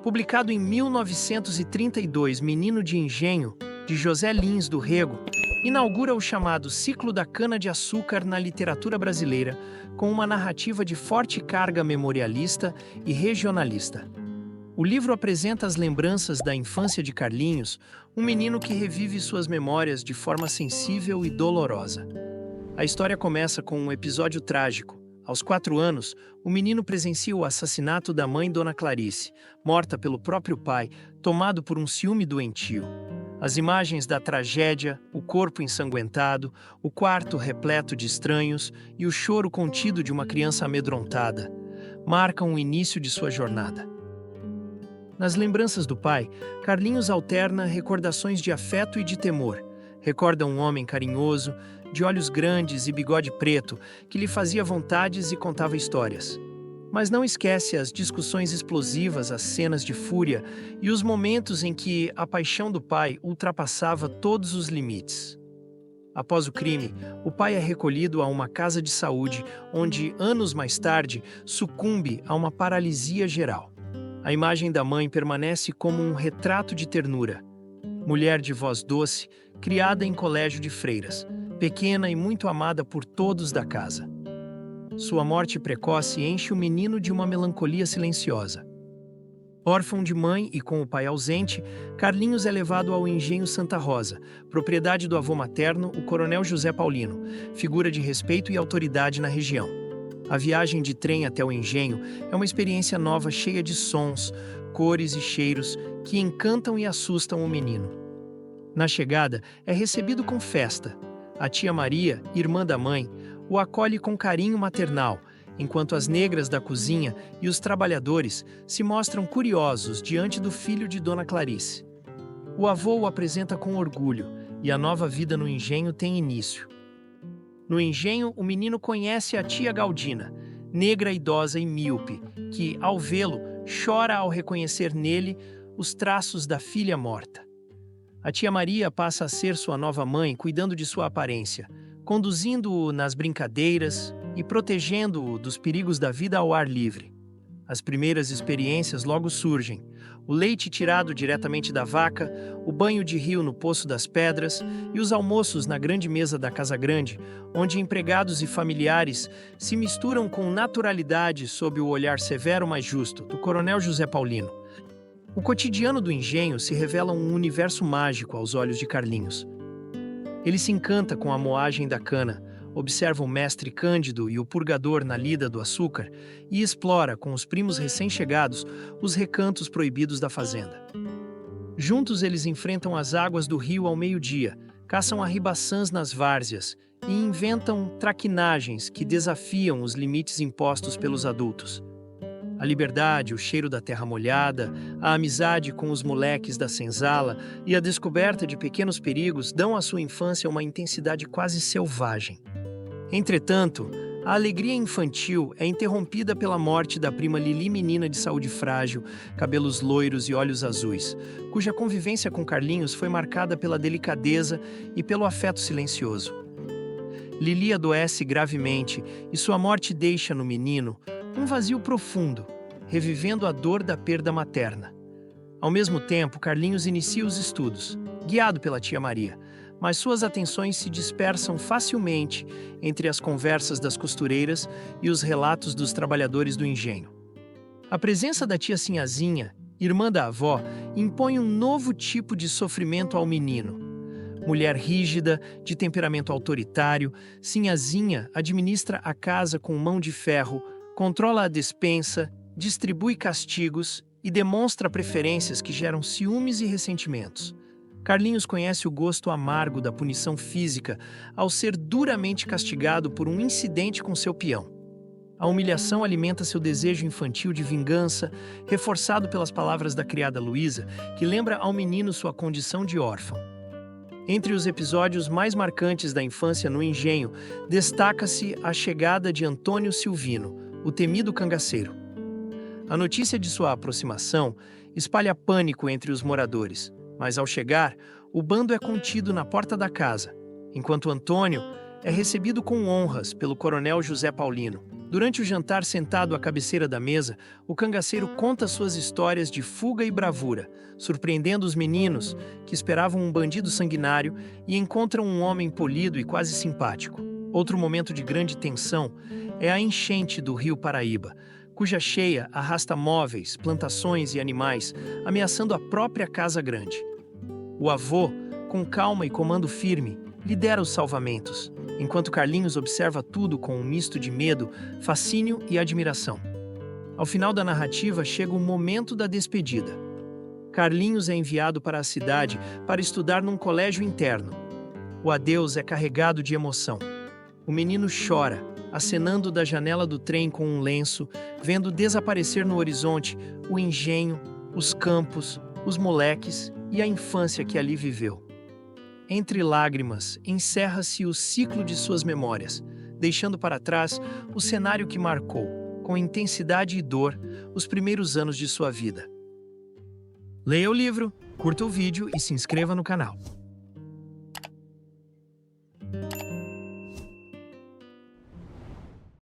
Publicado em 1932, Menino de Engenho, de José Lins do Rego, inaugura o chamado ciclo da cana-de-açúcar na literatura brasileira, com uma narrativa de forte carga memorialista e regionalista. O livro apresenta as lembranças da infância de Carlinhos, um menino que revive suas memórias de forma sensível e dolorosa. A história começa com um episódio trágico. Aos 4 anos, o menino presencia o assassinato da mãe Dona Clarice, morta pelo próprio pai, tomado por um ciúme doentio. As imagens da tragédia, o corpo ensanguentado, o quarto repleto de estranhos e o choro contido de uma criança amedrontada marcam o início de sua jornada. Nas lembranças do pai, Carlinhos alterna recordações de afeto e de temor. Recorda um homem carinhoso, de olhos grandes e bigode preto, que lhe fazia vontades e contava histórias. Mas não esquece as discussões explosivas, as cenas de fúria e os momentos em que a paixão do pai ultrapassava todos os limites. Após o crime, o pai é recolhido a uma casa de saúde, onde, anos mais tarde, sucumbe a uma paralisia geral. A imagem da mãe permanece como um retrato de ternura. Mulher de voz doce, criada em colégio de freiras, pequena e muito amada por todos da casa. Sua morte precoce enche o menino de uma melancolia silenciosa. Órfão de mãe e com o pai ausente, Carlinhos é levado ao Engenho Santa Rosa, propriedade do avô materno, o coronel José Paulino, figura de respeito e autoridade na região. A viagem de trem até o engenho é uma experiência nova cheia de sons, cores e cheiros que encantam e assustam o menino. Na chegada, é recebido com festa. A tia Maria, irmã da mãe, o acolhe com carinho maternal, enquanto as negras da cozinha e os trabalhadores se mostram curiosos diante do filho de Dona Clarice. O avô o apresenta com orgulho e a nova vida no engenho tem início. No engenho, o menino conhece a tia Galdina, negra idosa e míope, que, ao vê-lo, chora ao reconhecer nele os traços da filha morta. A tia Maria passa a ser sua nova mãe, cuidando de sua aparência, conduzindo-o nas brincadeiras e protegendo-o dos perigos da vida ao ar livre. As primeiras experiências logo surgem: o leite tirado diretamente da vaca, o banho de rio no Poço das Pedras e os almoços na grande mesa da Casa Grande, onde empregados e familiares se misturam com naturalidade sob o olhar severo mas justo do coronel José Paulino. O cotidiano do engenho se revela um universo mágico aos olhos de Carlinhos. Ele se encanta com a moagem da cana, observa o mestre Cândido e o purgador na lida do açúcar e explora, com os primos recém-chegados, os recantos proibidos da fazenda. Juntos eles enfrentam as águas do rio ao meio-dia, caçam arribaçãs nas várzeas e inventam traquinagens que desafiam os limites impostos pelos adultos. A liberdade, o cheiro da terra molhada, a amizade com os moleques da senzala e a descoberta de pequenos perigos dão à sua infância uma intensidade quase selvagem. Entretanto, a alegria infantil é interrompida pela morte da prima Lili, menina de saúde frágil, cabelos loiros e olhos azuis, cuja convivência com Carlinhos foi marcada pela delicadeza e pelo afeto silencioso. Lili adoece gravemente e sua morte deixa no menino um vazio profundo, revivendo a dor da perda materna. Ao mesmo tempo, Carlinhos inicia os estudos, guiado pela tia Maria, mas suas atenções se dispersam facilmente entre as conversas das costureiras e os relatos dos trabalhadores do engenho. A presença da tia Sinhazinha, irmã da avó, impõe um novo tipo de sofrimento ao menino. Mulher rígida, de temperamento autoritário, Sinhazinha administra a casa com mão de ferro, controla a despensa, distribui castigos e demonstra preferências que geram ciúmes e ressentimentos. Carlinhos conhece o gosto amargo da punição física ao ser duramente castigado por um incidente com seu peão. A humilhação alimenta seu desejo infantil de vingança, reforçado pelas palavras da criada Luísa, que lembra ao menino sua condição de órfão. Entre os episódios mais marcantes da infância no engenho, destaca-se a chegada de Antônio Silvino, o temido cangaceiro. A notícia de sua aproximação espalha pânico entre os moradores, mas ao chegar, o bando é contido na porta da casa, enquanto Antônio é recebido com honras pelo coronel José Paulino. Durante o jantar sentado à cabeceira da mesa, o cangaceiro conta suas histórias de fuga e bravura, surpreendendo os meninos, que esperavam um bandido sanguinário, e encontram um homem polido e quase simpático. Outro momento de grande tensão é a enchente do rio Paraíba, cuja cheia arrasta móveis, plantações e animais, ameaçando a própria Casa Grande. O avô, com calma e comando firme, lidera os salvamentos, enquanto Carlinhos observa tudo com um misto de medo, fascínio e admiração. Ao final da narrativa chega o momento da despedida. Carlinhos é enviado para a cidade para estudar num colégio interno. O adeus é carregado de emoção. O menino chora, acenando da janela do trem com um lenço, vendo desaparecer no horizonte o engenho, os campos, os moleques e a infância que ali viveu. Entre lágrimas, encerra-se o ciclo de suas memórias, deixando para trás o cenário que marcou, com intensidade e dor, os primeiros anos de sua vida. Leia o livro, curta o vídeo e se inscreva no canal.